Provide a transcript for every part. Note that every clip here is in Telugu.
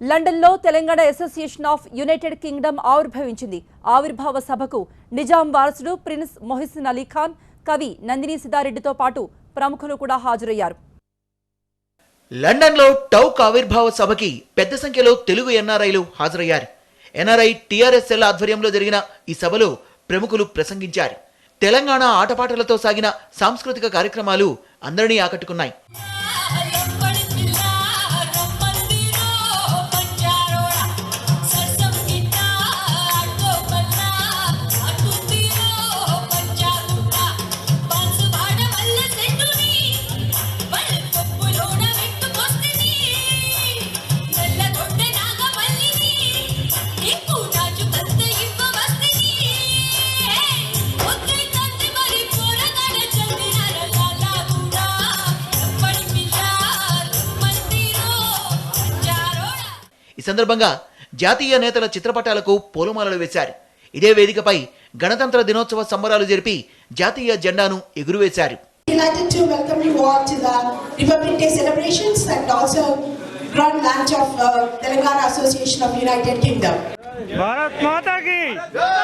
లండన్లో Telangana association of United Kingdom ఆవిర్భవించింది. ఆవిర్భావ సభకు నిజాం వారసుడు ప్రిన్స్ మొహిసిన్ అలీ ఖాన్, కవి నందిని సిద్ధారెడ్డితో పాటు ప్రముఖులు కూడా హాజరయ్యారు. లండన్లో టౌక్ ఆవిర్భావ సభకి పెద్ద సంఖ్యలో తెలుగు ఎన్ఆర్ఐలు హాజరయ్యారు. ఎన్ఆర్ఐ టీఆర్ఎస్ఎల్ ఆధ్వర్యంలో జరిగిన ఈ సభలో ప్రముఖులు ప్రసంగించారు. తెలంగాణ ఆటపాటలతో సాగిన సాంస్కృతిక కార్యక్రమాలు అందరినీ ఆకట్టుకున్నాయి. ఈ సందర్భంగా జాతీయ నేతల చిత్రపటాలకు పూలమాలలు వేశారు. ఇదే వేదికపై గణతంత్ర దినోత్సవ సంబరాలు జరిపి జాతీయ జెండాను ఎగురవేశారు. Delighted to welcome you all to the Republic Day celebrations and also grand launch of Telangana Association of United Kingdom. Bharat माता की जय,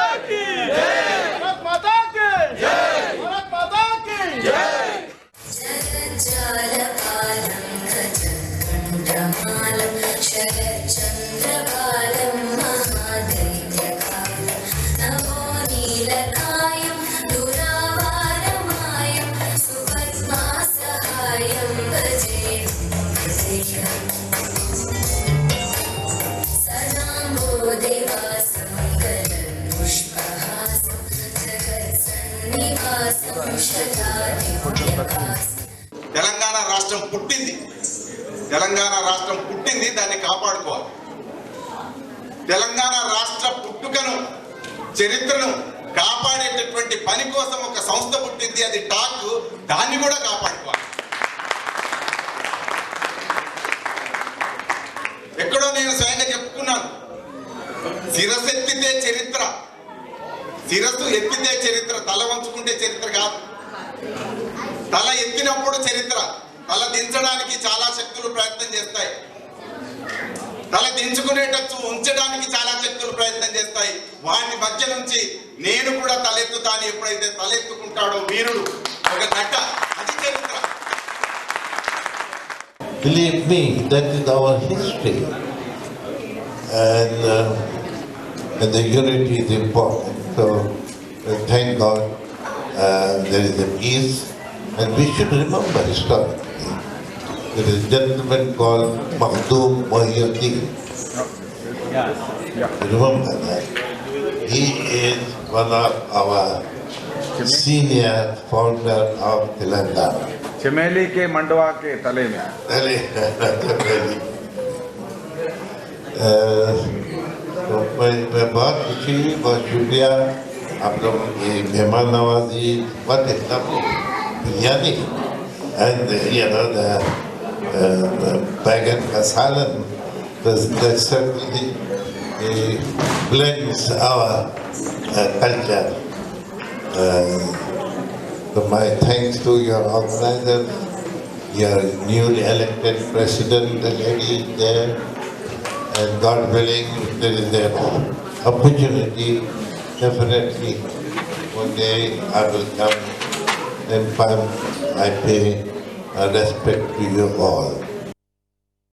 भारत माता की जय, भारत माता की जय. తెలంగాణ రాష్ట్రం పుట్టింది, తెలంగాణ రాష్ట్రం పుట్టింది, దాన్ని కాపాడుకోవాలి. తెలంగాణ రాష్ట్ర పుట్టుకను, చరిత్రను కాపాడేటటువంటి పని కోసం ఒక సంస్థ పుట్టింది, అది టాక్. దాన్ని కూడా కాపాడుకోవాలి. ఎక్కడో నేను స్వయంగా చెప్పుకున్నాను, శిరస్సు ఎత్తితే చరిత్ర, శిరస్సు ఎత్తితే చరిత్ర, తల వంచుకుంటే చరిత్ర కాదు. తల ఎత్తినప్పుడు చరిత్ర. తల దించడానికి చాలా శక్తులు ప్రయత్నం చేస్తాయి, తల దించుకునేటట్టు ఉంచడానికి చాలా శక్తులు ప్రయత్నం చేస్తాయి. వాటి మధ్య నుంచి నేను కూడా తలెత్తుతాను. ఎప్పుడైతే తలెత్తుకుంటాడో వీరుడు, ఒక గడ్డ, అది చరిత్ర. Believe me, that is our history, and the unity is important. So thank God there is a peace, and we should remember historically. There is a gentleman called Makhdoom Mohyuddin. Remember that. He is one of our senior founder of Telangana. चमेली के मंडवा के तले में तो मैं बहुत खुशी, बहुत शुक्रिया आप लोगों की मेहमान नवाजी, बहुत बिरयानी and the बैगन का सालन, that certainly blends our culture. So my thanks to your organizers, your newly elected president, the lady there, and God willing, if there is an opportunity, definitely one day I will come and I pay respect to you all.